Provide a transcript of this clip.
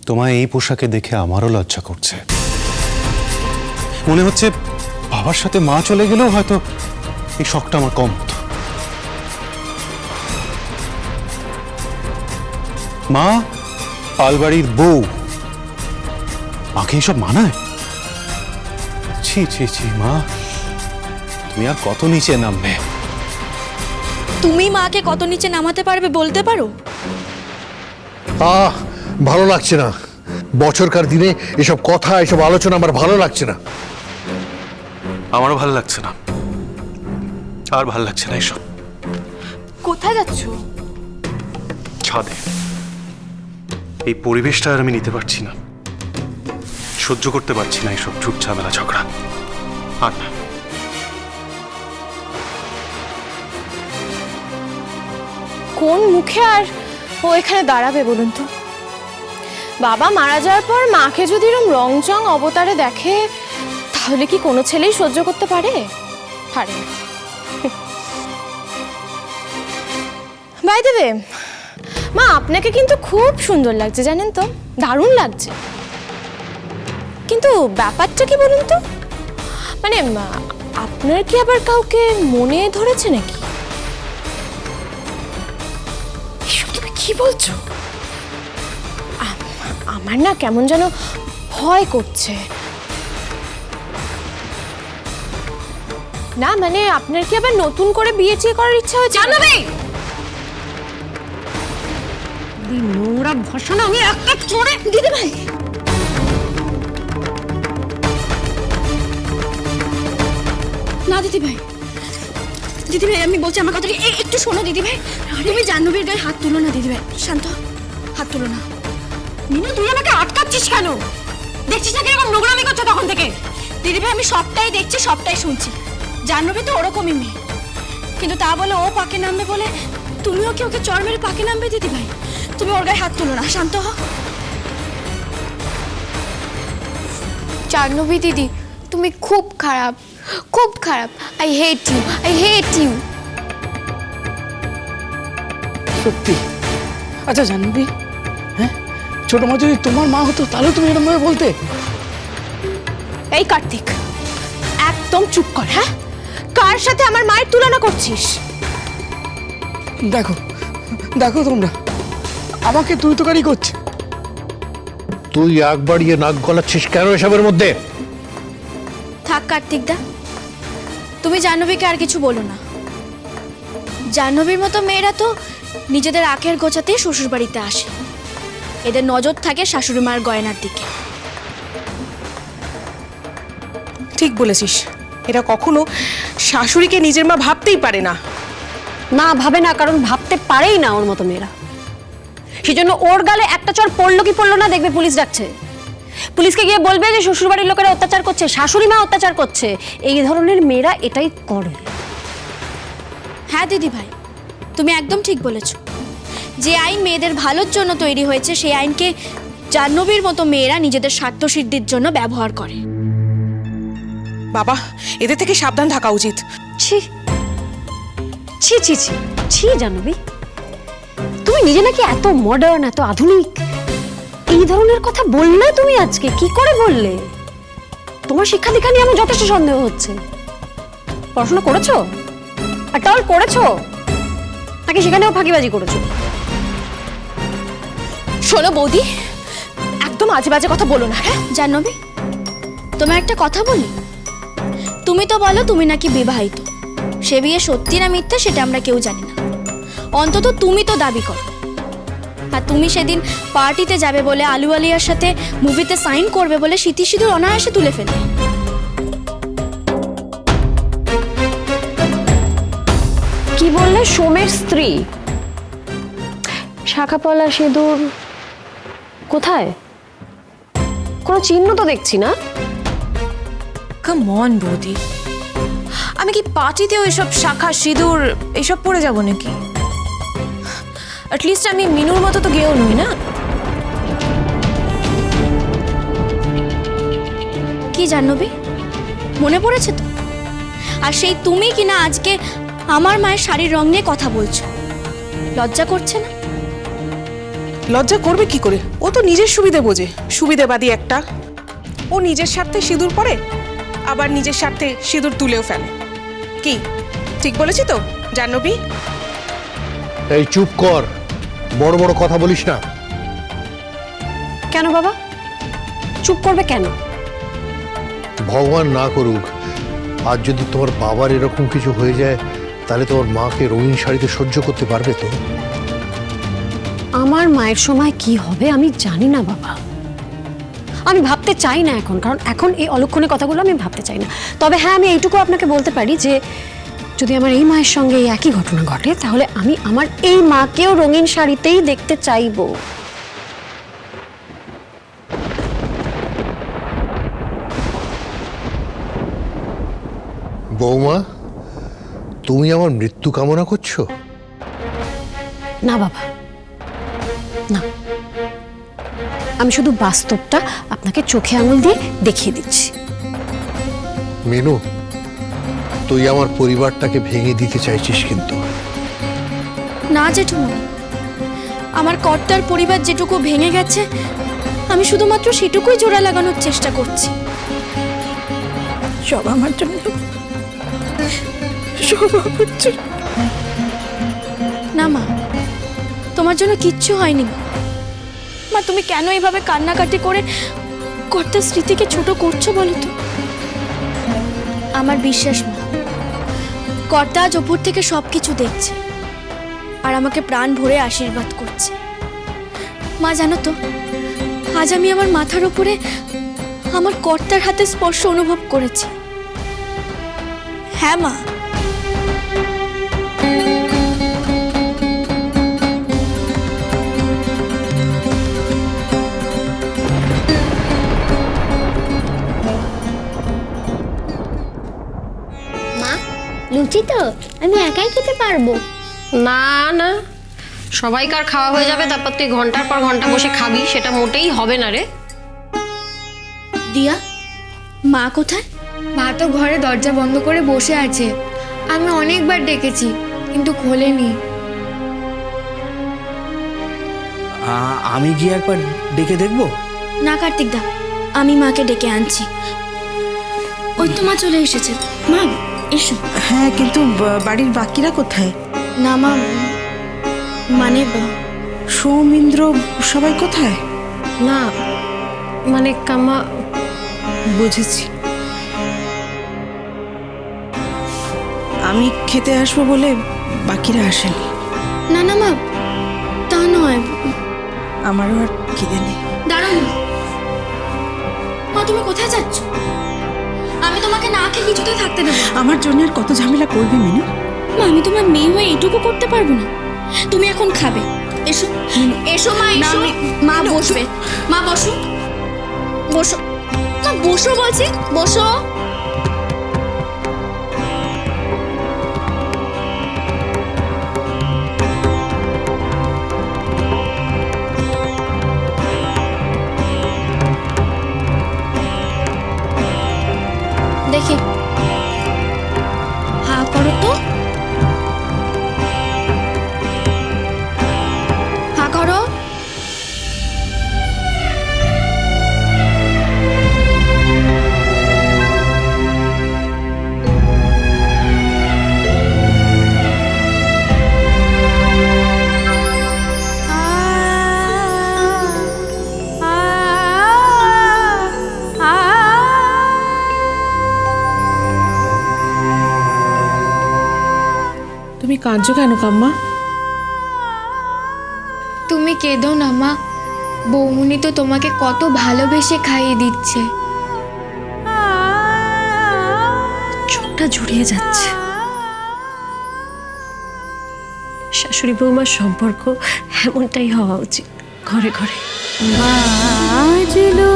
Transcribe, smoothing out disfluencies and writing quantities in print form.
তোমায় এই পোশাকে দেখে আমারও লজ্জা করছে। মনে হচ্ছে বাবার সাথে মা চলে গেলেও হয়তো এই শখটা আমার কম হতো। মা আলবাড়ির বউ, মাকে এসব মানায়? ছি ছি ছি মা, তুমি আর কত নিচে নামবে? তুমি মাকে কত নিচে নামাতে পারবে বলতে পারো? ভালো লাগছে না। বছরকার দিনে এসব কথা, এসব আলোচনা আমার ভালো লাগছে না। আমারও ভালো লাগছে না, আর ভালো লাগছে না এসব। কোথায় যাচ্ছ? ছাদে। এই পরিবেশটা আর আমি নিতে পারছি না, সহ্য করতে পারছি না এসব ঝুট ঝামেলা ঝগড়া। আর না। কোন মুখে আর ও এখানে দাঁড়াবে বলুন তো? বাবা মারা যাওয়ার পর মাকে যদি এরকম রংচং অবতারে দেখে, তাহলে কি কোনো ছেলেই সহ্য করতে পারে? পারে না। বাই দ্য ওয়ে, মা আপনাকে কিন্তু খুব সুন্দর লাগছে জানেন তো, দারুণ লাগছে। কিন্তু ব্যাপারটা কি বলুন তো, মানে আপনার কি আবার কাউকে মনে ধরেছে নাকি? এসব তুমি কি বলছো? আমার না কেমন যেন ভয় করছে। না মানে আপনার কি আবার নতুন করে বিয়ে টিয়ে করার ইচ্ছা হয়েছে? জানাবে নোংরা ভাষণ আমি একটা চড়ে দিদি ভাই। না দিদি ভাই, দিদি ভাই আমি বলছি আমার কথাটা একটু শোনো দিদি ভাই। তুমি জাহ্নবীর গায়ে হাত তুলো না দিদি ভাই। শান্ত, হাত তুলো না। মিনু তুই আমাকে আটকাচ্ছিস কেন? দেখছিস না কিরকম নোংরামি করছে তখন থেকে? দিদি ভাই আমি সবটাই দেখছি, সবটাই শুনছি। জাহ্নবী তো ওরকমই মেয়ে, কিন্তু তা বলে ও পাকে নামবে বলে তুমিও কি ওকে চড় মেরে পাকে নামবে? দিদি ভাই তুমি ওর গায়ে হাত তুলো না, শান্ত হও। জাহ্নবী দিদি তুমি খুব খারাপ, খুব খারাপ। I hate you, I hate you. সত্যি? আচ্ছা জাহ্নবী, হ্যাঁ ছোট মা যদি তোমার মা হতো তাহলে তুমি এরকম ভাবে বলতে? এই কার্তিক, একদম চুপ কর। হ্যাঁ, কার সাথে আমার মায়ের তুলনা করছিস? দেখো দেখো তোমরা আমাকে তুই তোকারি করছে। তুই আগ বাড়িয়ে নাক গলাচ্ছিস কেন এসবের মধ্যে? থাক কার্তিক দা, তুমি জাহ্নবীকে আর কিছু বলো না। জাহ্নবীর মতো মেয়েরা তো নিজেদের আখের গোছাতেই শ্বশুর বাড়িতে আসে। এদের নজর থাকে শাশুড়ি মার গয়নার দিকে। ঠিক বলেছিস, এরা কখনো শাশুড়িকে নিজের মা ভাবতেই পারে না। না ভাবে না, কারণ ভাবতে পারেই না ওর মতো মেয়েরা। সেজন্য ওর গালে একটা চড় পড়লো কি পড়লো না দেখবে পুলিশ ডাকছে। পুলিশকে গিয়ে বলবে যে শ্বশুরবাড়ির লোকেরা অত্যাচার করছে, শাশুড়ি মা অত্যাচার করছে। এই ধরনের মেয়েরা এটাই করে। হ্যাঁ দিদি ভাই, তুমি একদম ঠিক বলেছ। যে আইন মেয়েদের ভালোর জন্য তৈরি হয়েছে, সেই আইনকে জাহ্নবীর মতো মেয়েরা নিজেদের স্বার্থসিদ্ধির জন্য ব্যবহার করে। বাবা এদের থেকে সাবধান থাকা উচিত। ছি ছি ছি ছি ছি জাহ্নবী, তুমি নিজে নাকি এত মডার্ন, এত আধুনিক। এই ধরনের কথা বললে তুমি আজকে কি করে বললে? তোমার শিক্ষা দীক্ষা নিয়ে আমার যথেষ্ট সন্দেহ হচ্ছে। পড়াশোনা করেছো? আর টল করেছো নাকি সেখানেও ফাঁকিবাজি করেছো? শোনো বৌদি, একদম আজে বাজে কথা বলো না। হ্যাঁ জাহ্নবী, তোমার একটা কথা বলি। তুমি তো বলো তুমি নাকি বিবাহিত। সে বিয়ে সত্যি না মিথ্যা সেটা আমরা কেউ জানি না, অন্তত তুমি তো দাবি করো। আর তুমি সেদিন পার্টিতে যাবে বলে, আলু আলিয়ার সাথে মুভিতে সাইন করবে বলে সিঁথি সিঁদুর অনায়াসে তুলে ফেলে। কি বললে? সোমের স্ত্রী? শাখাপলা সিঁদুর কোথায়? কোনো চিহ্ন তো দেখছি না। কাম অন বৌদি, আমি কি পার্টিতেও এসব শাখা সিঁদুর এসব পরে যাব নাকি? অ্যাটলিস্ট আমি মিনুর মতো তো গেও নই না। কি জাহ্নবী, মনে পড়েছে তো? আর সেই তুমি কিনা আজকে আমার মায়ের শাড়ির রং নিয়ে কথা বলছো। লজ্জা করছে না? লজ্জা করবে কি করে? ও তো নিজের সুবিধে বোঝে, সুবিধেবাদী একটা। ও নিজের স্বার্থে সিঁদুর পরে, আবার নিজের স্বার্থে সিঁদুর তুলেও ফেলে। কি ঠিক বলেছি তো জাহ্নবী? এই চুপ কর, বড় বড় কথা বলিস না। কেন বাবা চুপ করবে কেন? ভগবান না করুক, আজ যদি তোমার বাবার এরকম কিছু হয়ে যায়, তাহলে তোমার মাকে রঙিন শাড়িতে সহ্য করতে পারবে তো? আমার মায়ের সময় কি হবে আমি জানি না বাবা। আমি ভাবতে চাই না এখন, কারণ এখন এই অলক্ষণের কথাগুলো আমি ভাবতে চাই না। তবে হ্যাঁ, আমি এইটুকু আপনাকে বলতে পারি যে যদি আমার এই মায়ের সঙ্গে এই একই ঘটনা ঘটে, তাহলে আমি আমার এই মাকেও রঙিন শাড়িতেই দেখতে চাইবো। বৌমা, তুমি আমার মৃত্যু কামনা করছো? না বাবা, না। আমি শুধু বাস্তবটা আপনাকে চোখে আঙুল দিয়ে দেখিয়ে দিচ্ছি। মিনু, তুই আমার পরিবারটাকে ভেঙে দিতে চাইছিস কিন্তু। না জেঠুমনি, আমার কর্তার পরিবার যেটুকু ভেঙে গেছে, আমি শুধুমাত্র সেটুকুই জোড়া লাগানোর চেষ্টা করছি। সব আমার জন্য, সব আমার জন্য। না মা, তোমার জন্য কিচ্ছু হয়নি মা। মা, তুমি কেন এইভাবে কান্নাকাটি করে কর্তার স্মৃতিকে ছোট করছো বলো তো? আমার বিশ্বাস মা, কর্তা আজ ওপর থেকে সবকিছু দেখছে আর আমাকে প্রাণ ভরে আশীর্বাদ করছে। মা জানো তো, আজ আমি আমার মাথার উপরে আমার কর্তার হাতে স্পর্শ অনুভব করেছি। হ্যাঁ মা। লুচি তো আমি একাই খেতে পারবো। না না, সবাইকার খাওয়া হয়ে যাবে, তারপর তুই ঘন্টার পর ঘন্টা বসে খাবি, সেটা মোটেই হবে না রে। দিয়া, মা কোথায়? মা তো ঘরে দরজা বন্ধ করে বসে আছে। আমি অনেকবার ডেকেছি কিন্তু খোলেনি। আমি গিয়ে একবার ডেকে দেখবো? না কার্তিক দা, আমি মাকে ডেকে আনছি। ওই তো মা চলে এসেছে। মা এসো। হ্যাঁ, কিন্তু বাড়ির বাকিরা কোথায়? না মা, মানে সৌমিন্দ্র সবাই কোথায়? না মানে কাম্মা, বুঝেছি। আমি খেতে আসবো বলে বাকিরা আসেনি। না না মা, তা নয়। আমারও আর খিদে নেই। দাঁড়াও মা। মা, তুমি কোথায় যাচ্ছ? আমি তোমাকে না খেয়ে কিছুতেই থাকতে দেবো না। আমার জন্য আর কত ঝামেলা করবি মিনু? মা, আমি তোমার মেয়ে হয়ে এইটুকু করতে পারবো না? তুমি এখন খাবে। এসো এসো মা, এসো। মা বসবে। মা বসো, বসো। মা বসো বলছি, বসো। দেখি, হা করো তো। হা করো। তুমি কাঁদছো কেন কাম্মা? তুমি কেঁদো না মা, বৌমনি তো তোমাকে কত ভালোবেসে খাইয়ে দিচ্ছে। চোখটা জুড়িয়ে যাচ্ছে। শাশুড়ি বৌমার সম্পর্ক এমনটাই হওয়া উচিত, ঘরে ঘরে। বাজলো